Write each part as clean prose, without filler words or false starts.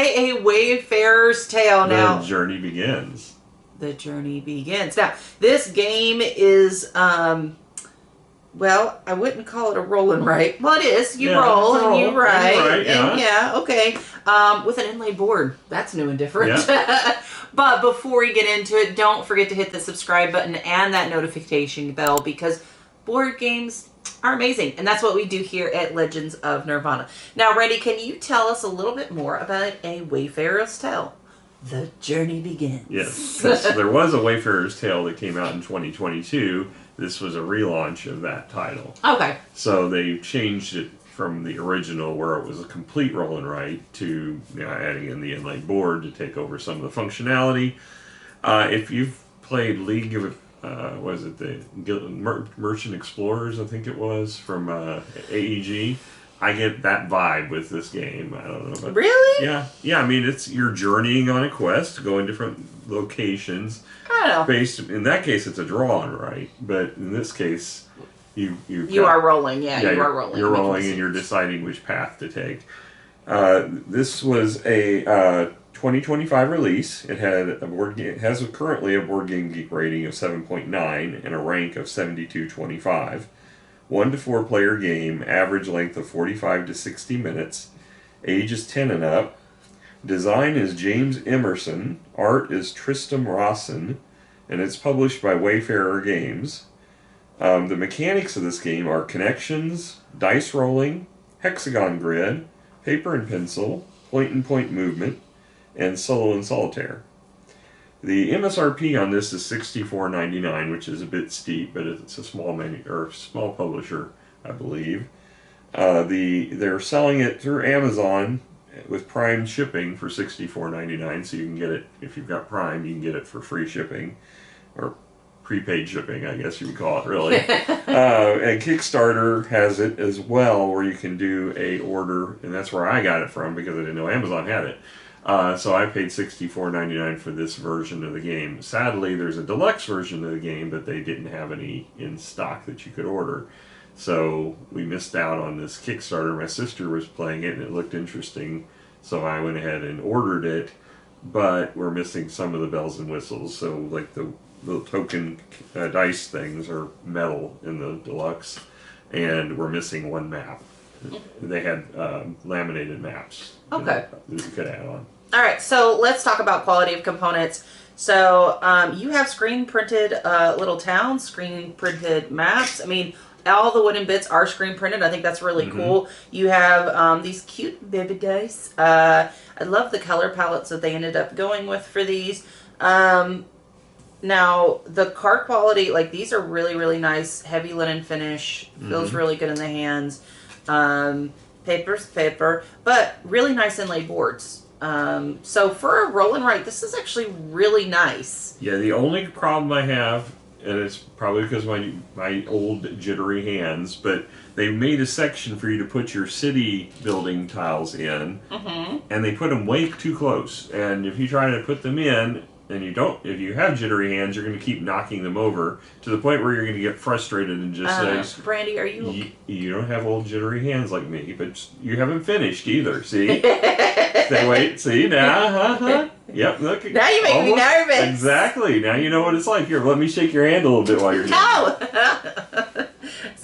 a Wayfarer's Tale. Now, The journey begins. The journey begins. Now, this game is, well, I wouldn't call it a roll and write. Well, it is. You roll and you write. And okay. With an inlay board. That's new and different. Yeah. But before we get into it, don't forget to hit the subscribe button and that notification bell, because board games are amazing. And that's what we do here at Legends of Nirvana. Now, Randy, can you tell us a little bit more about a Wayfarer's Tale? The journey begins. Yes. There was a Wayfarer's Tale that came out in 2022. This was a relaunch of that title. Okay. So they changed it from the original, where it was a complete roll and write, to adding in the inlaid board to take over some of the functionality. If you've played League of, what is it, the Merchant Explorers, I think it was, from AEG, I get that vibe with this game. I don't know. But really? Yeah. I mean, you're journeying on a quest, going different locations. I don't know. In that case, it's a draw and write, but in this case, you are rolling. Yeah, you are rolling. You're rolling, and you're deciding which path to take. This was a 2025 release. It has currently a Board Game Geek rating of 7.9 and a rank of 7225. 1 to 4 player game, average length of 45 to 60 minutes, age is 10 and up. Design is James Emerson, art is Tristram Rawson, and it's published by Wayfarer Games. The mechanics of this game are connections, dice rolling, hexagon grid, paper and pencil, point-and-point movement, and solo and solitaire. The MSRP on this is $64.99, which is a bit steep, but it's a small publisher, I believe. They're selling it through Amazon with Prime shipping for $64.99, so you can get it, if you've got Prime, you can get it for free shipping, or prepaid shipping, I guess you would call it, really. And Kickstarter has it as well, where you can do a order, and that's where I got it from, because I didn't know Amazon had it. So I paid $64.99 for this version of the game. Sadly, there's a deluxe version of the game, but they didn't have any in stock that you could order. So we missed out on this Kickstarter. My sister was playing it, and it looked interesting, so I went ahead and ordered it, but we're missing some of the bells and whistles. So like the token dice things are metal in the deluxe, and we're missing one map. They had laminated maps that you could add on. All right, so let's talk about quality of components. So you have screen printed little towns, screen printed maps. I mean, all the wooden bits are screen printed. I think that's really cool. You have these cute baby dice. I love the color palettes that they ended up going with for these. Now, the card quality, like, these are really, really nice. Heavy linen finish. Feels really good in the hands. Paper's paper, but really nice inlay boards. So for a roll and write, this is actually really nice. Yeah, the only problem I have, and it's probably because my old jittery hands, but they made a section for you to put your city building tiles in, and they put them way too close. And if you try to put them in, and if you have jittery hands, you're going to keep knocking them over to the point where you're going to get frustrated and just say, Brandy, are you... You don't have old jittery hands like me, but you haven't finished either, see? Wait, see, now, Yep, look. Now you make me nervous. Exactly. Now you know what it's like. Here, let me shake your hand a little bit while you're doing it.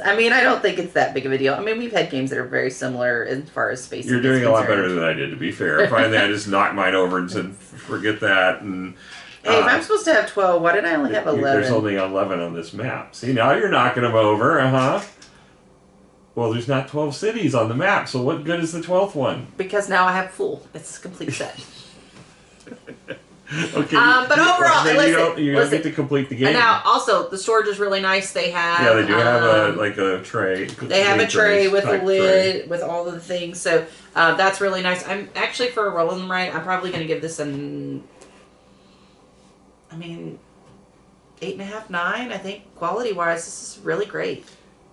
I mean, I don't think it's that big of a deal. I mean, we've had games that are very similar as far as spacing. You're doing a lot better than I did, to be fair. Finally, I just knocked mine over and said, forget that. And hey, if I'm supposed to have 12, why did I only have 11? There's only 11 on this map. See, now you're knocking them over, Well, there's not 12 cities on the map, so what good is the 12th one? Because now I have full. It's a complete set. Okay. But overall, you don't get to complete the game. And now, also, the storage is really nice. They have... Yeah, they do have a tray. They have a tray with a lid, with all of the things. So, that's really nice. I'm actually, for a roll and write, I'm probably going to give this an... 8.5, 9. I think, quality-wise, this is really great.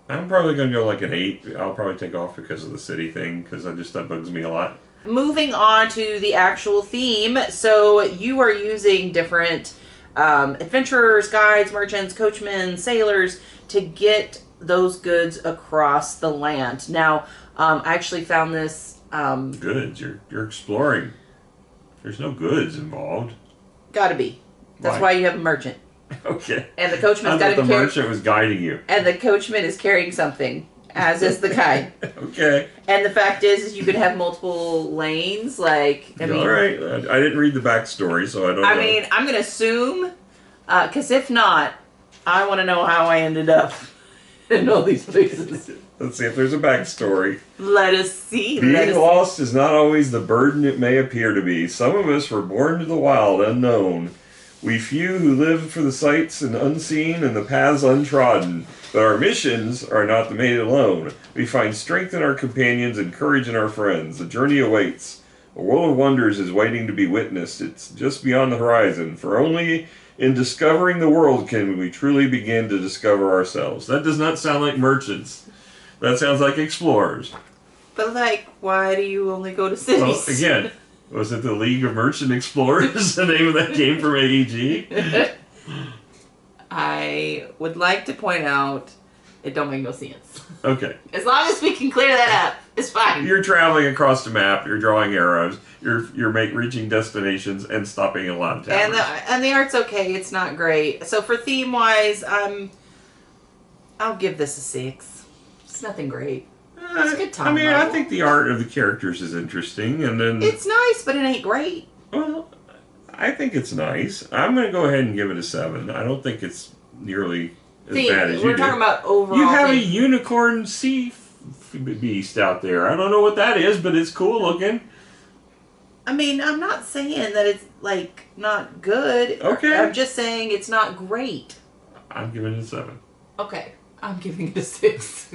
I'm probably going to go like an 8. I'll probably take off because of the city thing, because that bugs me a lot. Moving on to the actual theme. So you are using different adventurers, guides, merchants, coachmen, sailors to get those goods across the land. Now, I actually found this... goods. You're exploring. There's no goods involved. Gotta be. That's why you have a merchant. Okay. And the coachman's got to the carry. merchant was guiding you. And the coachman is carrying something, as is the guide. Okay. And the fact is you can have multiple lanes. Like, I mean, all right. I didn't read the backstory, so I don't know. I mean, I'm gonna assume, because if not, I want to know how I ended up in all these places. Let's see if there's a backstory. Let us see. Being lost is not always the burden it may appear to be. Some of us were born to the wild, unknown. We few who live for the sights and unseen and the paths untrodden. But our missions are not made alone. We find strength in our companions and courage in our friends. The journey awaits. A world of wonders is waiting to be witnessed. It's just beyond the horizon. For only in discovering the world can we truly begin to discover ourselves. That does not sound like merchants. That sounds like explorers. But, like, why do you only go to cities? Well, again, was it the League of Merchant Explorers, the name of that game from AEG? I would like to point out it don't make no sense. Okay. As long as we can clear that up, it's fine. You're traveling across the map, you're drawing arrows, you're reaching destinations and stopping a lot of taverns. And the art's okay, it's not great. So for theme-wise, I'll give this a 6. It's nothing great. It's a good time. I mean, level. I think the art of the characters is interesting, and then... It's nice, but it ain't great. Well, I think it's nice. I'm going to go ahead and give it a 7. I don't think it's nearly as bad as you do. We're talking about overall... You have a unicorn sea beast out there. I don't know what that is, but it's cool looking. I mean, I'm not saying that it's, like, not good. Okay. I'm just saying it's not great. I'm giving it a 7. Okay. I'm giving it a 6.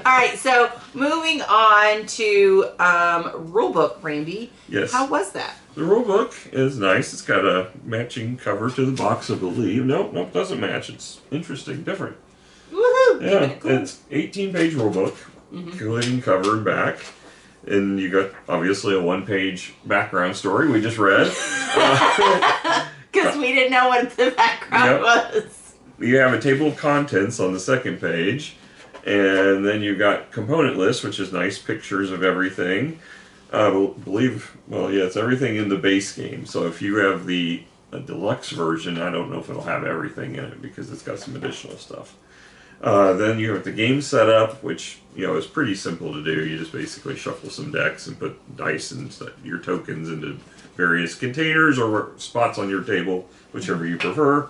Alright, so moving on to rulebook, Randy. Yes. How was that? The rulebook is nice. It's got a matching cover to the box, I believe. Nope, doesn't match. It's interesting, different. Woohoo! Yeah, Keeping it cool. it's 18-page rulebook, including cover and back. And you got, obviously, a one-page background story we just read. Because we didn't know what the background was. You have a table of contents on the second page, and then you've got component lists, which is nice pictures of everything. It's everything in the base game. So if you have the deluxe version, I don't know if it'll have everything in it because it's got some additional stuff. Then you have the game setup, which is pretty simple to do. You just basically shuffle some decks and put dice and your tokens into various containers or spots on your table, whichever you prefer.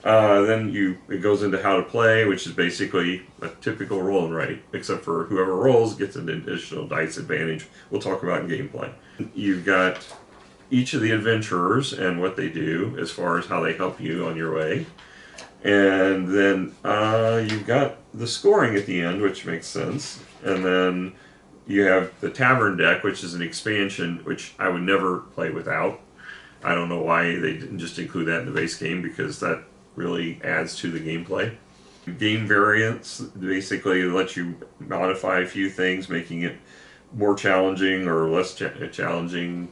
Then it goes into how to play, which is basically a typical roll and write, except for whoever rolls gets an additional dice advantage. We'll talk about in gameplay. You've got each of the adventurers and what they do as far as how they help you on your way. And then you've got the scoring at the end, which makes sense. And then you have the tavern deck, which is an expansion, which I would never play without. I don't know why they didn't just include that in the base game, because that really adds to the gameplay. Game variants basically let you modify a few things, making it more challenging or less challenging.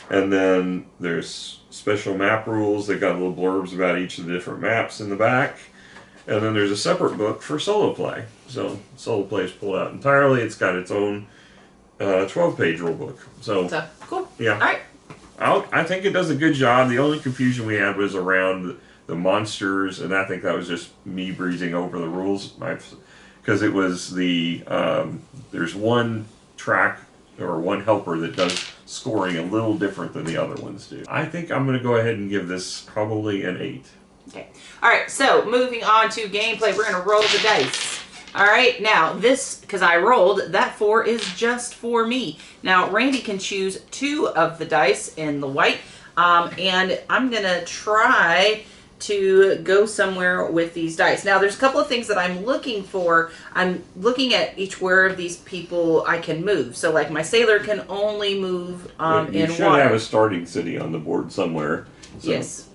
And then there's special map rules. They've got little blurbs about each of the different maps in the back. And then there's a separate book for solo play. So solo play is pulled out entirely. It's got its own 12-page rule book. So cool. Yeah. All right. I think it does a good job. The only confusion we had was around the monsters, and I think that was just me breezing over the rules, because it was there's one track or one helper that does scoring a little different than the other ones do. I think I'm going to go ahead and give this probably an 8. Okay. All right, so moving on to gameplay, we're going to roll the dice. All right, now this, because I rolled, that 4 is just for me. Now, Randy can choose 2 of the dice in the white, and I'm going to try to go somewhere with these dice. Now, there's a couple of things that I'm looking for. I'm looking at each where of these people I can move. So, like, my sailor can only move in water. You should have a starting city on the board somewhere. So. Yes.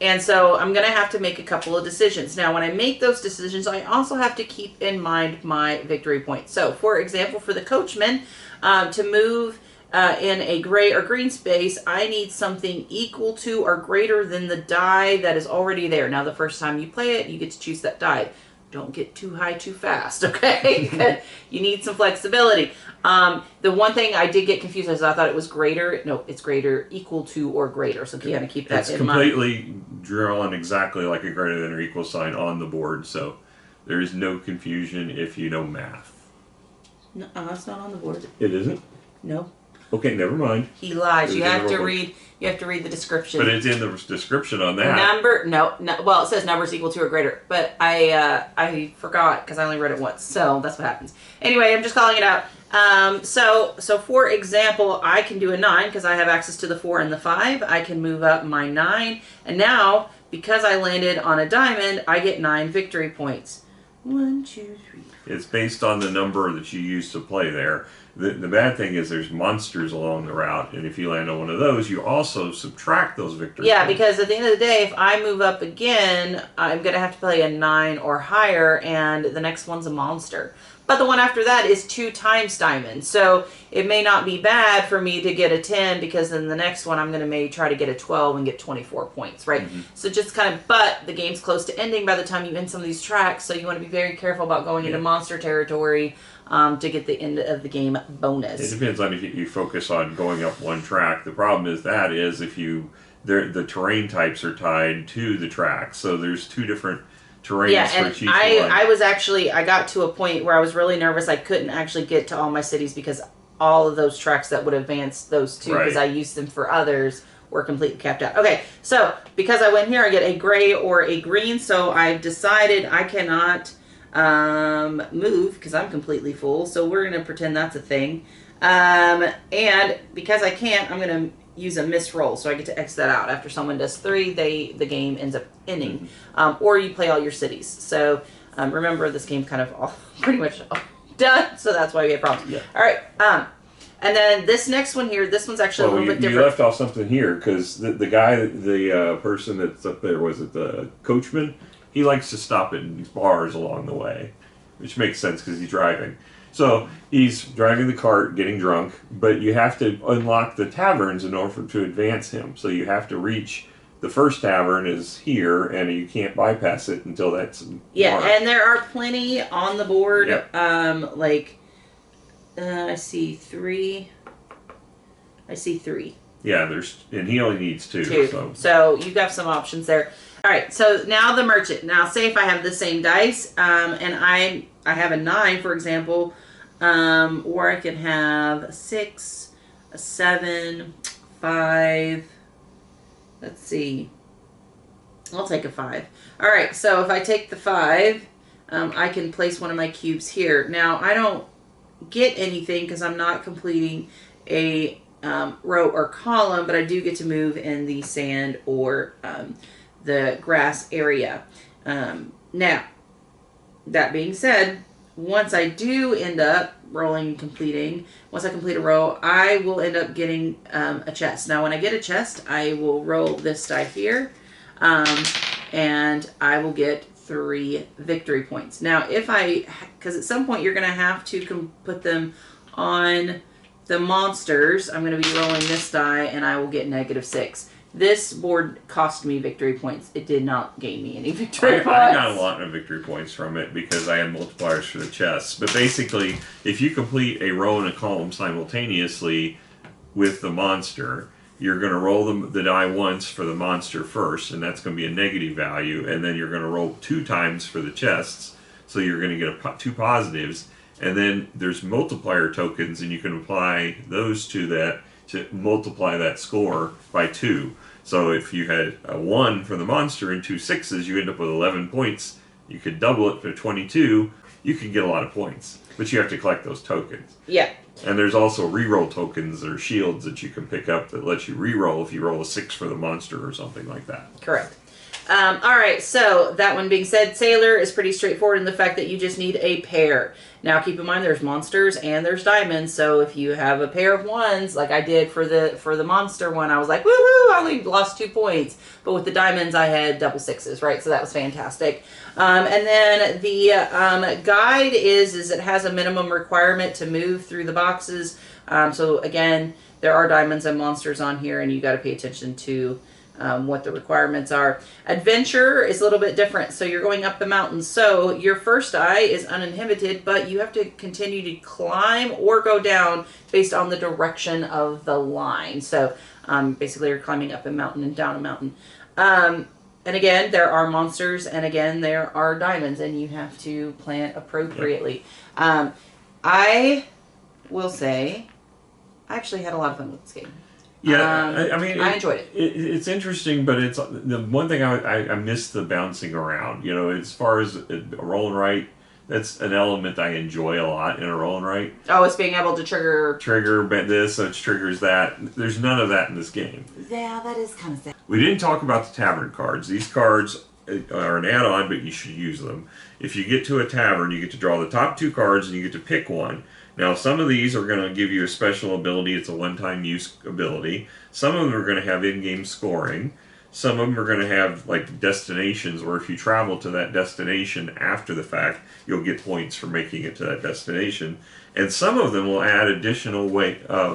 And so I'm going to have to make a couple of decisions. Now, when I make those decisions, I also have to keep in mind my victory point. So, for example, for the coachman, to move in a gray or green space, I need something equal to or greater than the die that is already there. Now, the first time you play it, you get to choose that die. don't get too high too fast, okay? You need some flexibility. The one thing I did get confused is I thought it was greater. No, it's greater, equal to, or greater. So you got to keep that in mind. It's completely drawn exactly like a greater than or equal sign on the board, so there is no confusion if you know math. No, it's not on the board. It isn't? No. Okay, never mind. He lies. You have to read. You have to read the description. But it's in the description on that. Well, it says numbers equal to or greater, but I forgot because I only read it once, so that's what happens. Anyway, I'm just calling it out. So for example, I can do a 9 because I have access to the 4 and the 5. I can move up my 9, and now because I landed on a diamond, I get 9 victory points. 1, 2, 3. It's based on the number that you use to play there. The bad thing is there's monsters along the route, and if you land on one of those, you also subtract those victory points. Because at the end of the day, if I move up again, I'm going to have to play a 9 or higher, and the next one's a monster. But the one after that is 2 times diamond. So it may not be bad for me to get a 10 because then the next one I'm going to maybe try to get a 12 and get 24 points, right? Mm-hmm. So just kind of, but the game's close to ending by the time you end some of these tracks. So you want to be very careful about going into monster territory to get the end of the game bonus. It depends on if you focus on going up one track. The problem is if the terrain types are tied to the track. So there's 2 different terrains for each one. I got to a point where I was really nervous. I couldn't actually get to all my cities because all of those tracks that would advance those 2 because I used them for others were completely capped out. Okay, so because I went here, I get a gray or a green. So I've decided I cannot move because I'm completely full. So we're going to pretend that's a thing. And because I can't, I'm going to use a missed roll, so I get to X that out. After someone does 3, the game ends up ending. Or you play all your cities. So remember, this game's kind of pretty much done, so that's why we have problems. Yeah. All right. And then this next one here, this one's actually a little bit different. You left off something here because the guy, the person that's up there, was it the coachman? He likes to stop at bars along the way, which makes sense because he's driving. So he's driving the cart, getting drunk, but you have to unlock the taverns in order to advance him. So you have to reach the first tavern is here, and you can't bypass it until that's marked. And there are plenty on the board. Yep. I see 3. Yeah, and he only needs 2. So you got some options there. All right, so now the merchant. Now, say if I have the same dice, and I have a 9, for example, or I can have a 6, a 7, 5. Let's see. I'll take a 5. All right, so if I take the 5, I can place one of my cubes here. Now, I don't get anything because I'm not completing a row or column, but I do get to move in the sand or the grass area. Now, that being said, once I do end up once I complete a row, I will end up getting a chest. Now, when I get a chest, I will roll this die here, and I will get 3 victory points. Now, because at some point you're going to have to put them on the monsters, I'm going to be rolling this die, and I will get -6. This board cost me victory points. It did not gain me any victory points. I got a lot of victory points from it because I had multipliers for the chests. But basically, if you complete a row and a column simultaneously with the monster, you're going to roll the die once for the monster first, and that's going to be a negative value, and then you're going to roll 2 times for the chests, so you're going to get 2 positives, and then there's multiplier tokens, and you can apply those to that to multiply that score by 2. So if you had a 1 for the monster and 2 6s, you end up with 11 points. You could double it for 22. You can get a lot of points, but you have to collect those tokens. Yeah. And there's also reroll tokens or shields that you can pick up that let you reroll if you roll a 6 for the monster or something like that. Correct. All right, so that one being said, Sailor is pretty straightforward in the fact that you just need a pair. Now, keep in mind there's monsters and there's diamonds, so if you have a pair of 1s, like I did for the monster one, I was like, woohoo, I only lost 2 points. But with the diamonds, I had double 6s, right? So that was fantastic. And then the guide is it has a minimum requirement to move through the boxes. So again, there are diamonds and monsters on here, and you got to pay attention to what the requirements are. Adventure is a little bit different. So you're going up the mountain. So your first eye is uninhibited, but you have to continue to climb or go down based on the direction of the line. So basically you're climbing up a mountain and down a mountain. And again, there are monsters, and again, there are diamonds, and you have to plant appropriately. Yep. I will say, I actually had a lot of fun with this game. Yeah, I mean, I enjoyed it. It's interesting, but it's the one thing I miss the bouncing around. You know, as far as a roll and write, that's an element I enjoy a lot in a roll and write. Oh, it's being able to trigger this, so it triggers that. There's none of that in this game. Yeah, that is kind of sad. We didn't talk about the tavern cards. These cards are an add-on, but you should use them. If you get to a tavern, you get to draw the top 2 cards, and you get to pick one. Now, some of these are going to give you a special ability. It's a one-time use ability. Some of them are going to have in-game scoring. Some of them are going to have like destinations where if you travel to that destination after the fact, you'll get points for making it to that destination. And some of them will add additional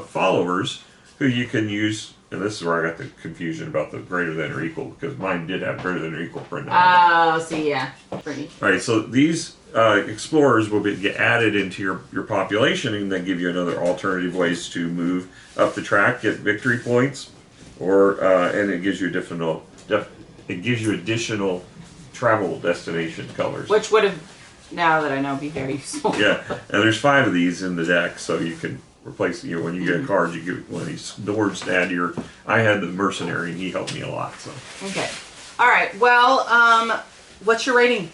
followers who you can use. And this is where I got the confusion about the greater than or equal, because mine did have greater than or equal printed on it. Oh, see, yeah. Pretty. All right, so these explorers will get added into your population and then give you another alternative ways to move up the track, get victory points, or and it gives you additional travel destination colors. Which would have, now that I know, be very useful. Yeah, and there's 5 of these in the deck, so you can replace, when you get a card, you get one of these dwarves to add to your. I had the mercenary, and he helped me a lot. So. Okay. All right. Well, what's your rating?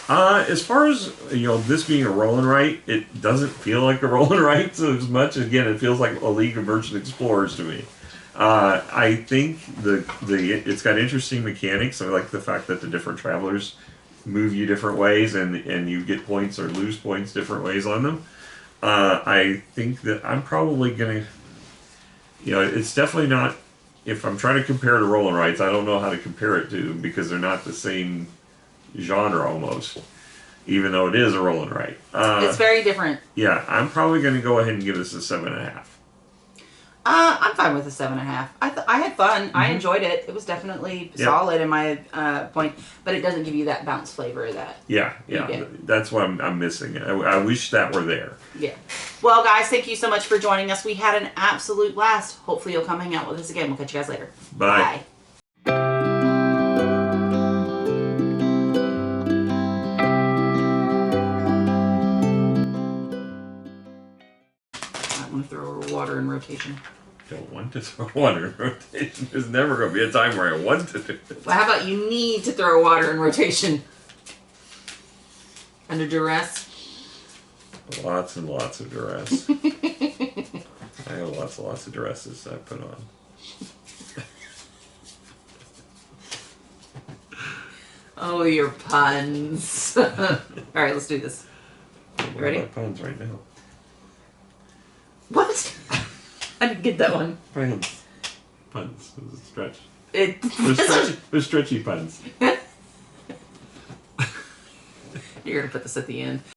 As far as this being a roll and write, it doesn't feel like a roll and write so as much. Again, it feels like a League of Merchant Explorers to me. I think it's got interesting mechanics. I like the fact that the different travelers move you different ways, and you get points or lose points different ways on them. I think that I'm probably gonna, it's definitely not. If I'm trying to compare to roll and writes, I don't know how to compare it to because they're not the same genre almost. Even though it is a roll and write, it's very different. Yeah, I'm probably going to go ahead and give this a 7.5. I'm fine with a 7.5. I had fun. Mm-hmm. I enjoyed it. It was definitely solid in my point, but it doesn't give you that bounce flavor that. Yeah. That's what I'm missing. I wish that were there. Yeah. Well, guys, thank you so much for joining us. We had an absolute blast. Hopefully, you'll come hang out with us again. We'll catch you guys later. Bye. I want to throw water in rotation. Don't want to throw water in rotation. There's never going to be a time where I want to do it. Well, how about you need to throw water in rotation? Under duress? Lots and lots of duress. I have lots and lots of duresses I put on. Oh, your puns. All right, let's do this. You ready? Puns right now. What? I didn't get that one. Puns. Puns. It was a stretch. It was stretchy puns. You're going to put this at the end.